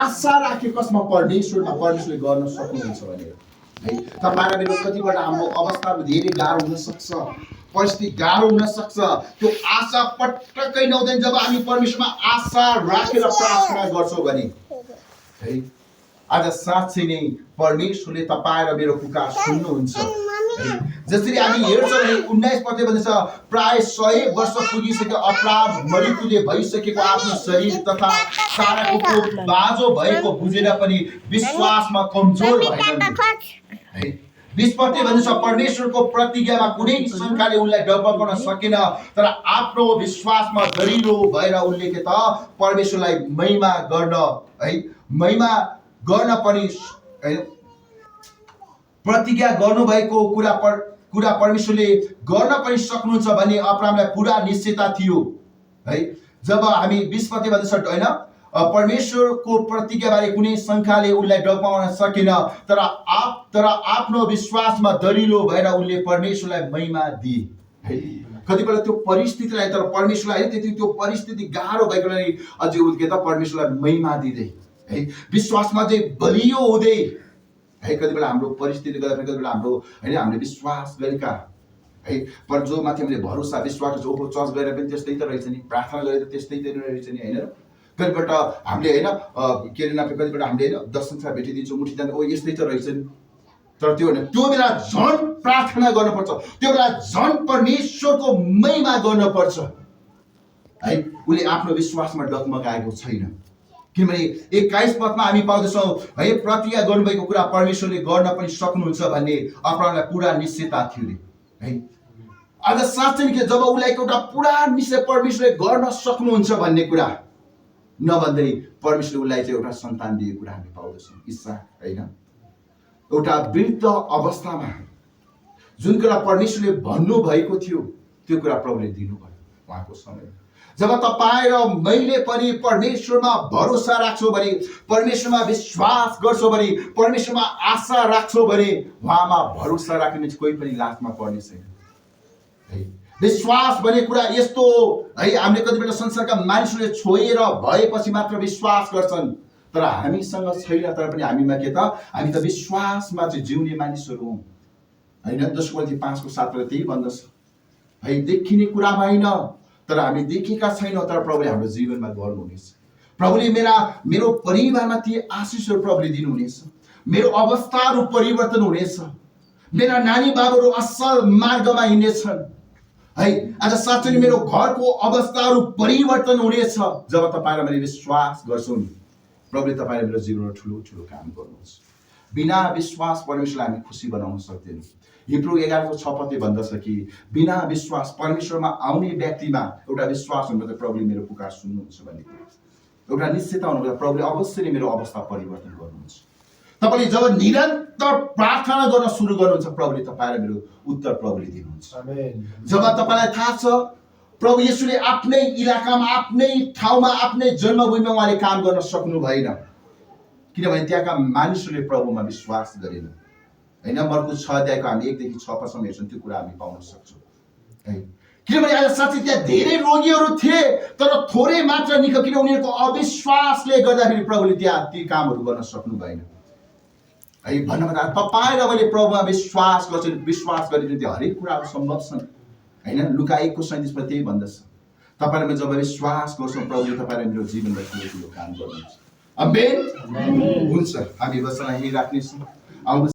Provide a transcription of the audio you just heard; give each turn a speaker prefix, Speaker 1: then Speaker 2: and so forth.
Speaker 1: आशा राखे कसमा परमेश्वरले गर्न सक्नुहुन्छ भनेर है। तपाईँ र मेरो कतिपल्ट हाम्रो अवस्थाहरू धेरै गाह्रो हुन सक्छ, परिस्थिति गाह्रो हुन सक्छ। त्यो आशा पटक्कै नहुँदैन जब हामी परमेश्वरमा आशा राखेर प्रार्थना गर्छौँ भने है। आज साँच्चै नै परमेश्वरले तपाईँ र मेरो पुकार सुन्नुहुन्छ। जसरी हामी हेर्छौँ भने 19 पदले भन्दछ, प्राय 100 वर्ष पुगिसक्यो अपराध मृत्युले भइसकेको आफ्नो शरीर तथा साराको बाजो भएको बुझेर पनि विश्वासमा कमजोर भएनन् है। 20 पदले भन्दछ, परमेश्वरको प्रतिज्ञामा कुनै शङ्काले उनलाई डबाउन सकेन, तर आफ्नो विश्वासमा दरिलो भएर उनले के त परमेश्वरलाई महिमा गर्न है, महिमा गर्न पनि प्रतिज्ञा गर्नुभएको कुरा परमेश्वरले गर्न पनि सक्नुहुन्छ भन्ने अब्राहमलाई पुरा निश्चयता थियो है। जब हामी 20 पदले भन्दछ हैन, परमेश्वरको प्रतिज्ञाबारे कुनै शङ्काले उनलाई डबाउन सकेन, तर आफ्नो विश्वासमा दरिलो भएर उनले परमेश्वरलाई महिमा दिए है। कतिपल्ट त्यो परिस्थितिलाई, तर परमेश्वरलाई त्यति त्यो परिस्थिति गाह्रो भएको लागि अझै उनले त परमेश्वरलाई महिमा दिँदै है, विश्वासमा चाहिँ बलियो हुँदै है। कतिबेला हाम्रो परिस्थितिले गर्दा कतिबेला हाम्रो हैन हामीले विश्वास गरेका है, पर जो माथि हामीले भरोसा विश्वास जो चर्च गरेर पनि त्यस्तै त रहेछ नि, प्रार्थना गरेर त्यस्तै त रहेछ नि हैन। कतिपल्ट हामीले हैन के रे नापे, कतिपल्ट हामीले हैन दर्शनसँग भेटिदिन्छौँ उठी जान्छ, ओ यस्तै त रहेछ नि। तर त्यो होइन, त्यो बेला झन् प्रार्थना गर्नुपर्छ, त्यो बेला झन् परमेश्वरको महिमा गर्नुपर्छ है। उसले आफ्नो विश्वासमा डगमगाएको छैन। किनभने 21 पदमा हामी पाउँदछौँ है, प्रतिज्ञा गर्नुभएको कुरा परमेश्वरले गर्न पनि सक्नुहुन्छ भन्ने अब्राहमलाई पुरा निश्चयता थियो है। आज साँच्चै के जब उसलाई एउटा पुरा निश्चय परमेश्वरले गर्न सक्नुहुन्छ भन्ने कुरा नभन्दै परमेश्वरले उसलाई चाहिँ एउटा सन्तान दिएको कुरा हामी पाउँदछौँ, इसाक हैन। एउटा वृद्ध अवस्थामा जुन कुरा परमेश्वरले भन्नु भएको थियो त्यो कुरा प्रभुले दिनुभयो उहाँको समय। जब तपाईँ र मैले पनि परमेश्वरमा भरोसा राख्छौँ भने, परमेश्वरमा विश्वास गर्छौँ भने, परमेश्वरमा आशा राख्छौँ भने उहाँमा भरोसा राख्ने कोही पनि लाजमा पर्ने छैन है। विश्वास भन्ने कुरा यस्तो है, हामीले कतिपल्ट संसारका मानिसहरूले छोएर भएपछि मात्र विश्वास गर्छन्, तर हामीसँग छैन। तर पनि हामीमा के त, हामी त विश्वासमा चाहिँ जिउने मानिसहरू हौँ हैन। 10 कोरिन्थी 5:7 त्यही भन्दछ है, देखिने कुरामा होइन तर हामी देखेका छैनौँ, तर प्रभुले हाम्रो जीवनमा गर्नुहुनेछ। प्रभुले मेरो परिवारमा ती आशिषहरू प्रभुले दिनुहुनेछ, मेरो अवस्थाहरू परिवर्तन हुनेछ, मेरा नानी बाबुहरू असल मार्गमा हिँड्नेछन् है। आज साँच्चै नै मेरो घरको अवस्थाहरू परिवर्तन हुनेछ जब तपाईँ र मैले विश्वास गर्छौँ नि। प्रभुले तपाईँ र मेरो जीवनमा ठुलो ठुलो काम गर्नुहुन्छ। बिना विश्वास परमेश्वरलाई हामी खुसी बनाउन सक्दैनौँ। हिब्रू 11:6 पदले भन्दछ कि बिना विश्वास परमेश्वरमा आउने व्यक्तिमा एउटा विश्वास हुनुपर्छ, प्रभुले मेरो पुकार सुन्नुहुन्छ भन्ने एउटा निश्चयता हुनुपर्छ। प्रभुले अवश्य नै मेरो अवस्था परिवर्तन गर्नुहुन्छ। तपाईँले जब निरन्तर प्रार्थना गर्न सुरु गर्नुहुन्छ, प्रभुले तपाईँ र मेरो उत्तर प्रभुले दिनुहुन्छ। जब तपाईँलाई थाहा छ प्रभु येशूले आफ्नै इलाकामा, आफ्नै ठाउँमा, आफ्नै जन्मभूमिमा उहाँले काम गर्न सक्नु भएन, किनभने त्यहाँका मानिसहरूले प्रभुमा विश्वास गरेन हैन। मर्कुस 6 अध्यायको हामी 1 देखि 6 पदसम्म हेर्छौँ, त्यो कुरा हामी पाउन सक्छौँ है। किनभने आज साँच्चै त्यहाँ धेरै रोगीहरू थिए, तर थोरै मात्र निको, किन उनीहरूको अविश्वासले गर्दाखेरि प्रभुले त्यहाँ ती कामहरू गर्न सक्नु भएन है। भन्नुभन्दा तपाईँ र मैले प्रभुमा विश्वास गर्छौँ, विश्वास गरेर त्यो हरेक कुराहरू सम्भव छन् हैन। लुका 1:37 मा त्यही भन्दछ, तपाईँ र जब विश्वास गर्छौँ प्रभुले तपाईँ र मेरो जीवनमा ठुलो ठुलो काम गर्नुहुन्छ। आमेन। हुन्छ, हामी बसलाई यही राख्नेछौँ।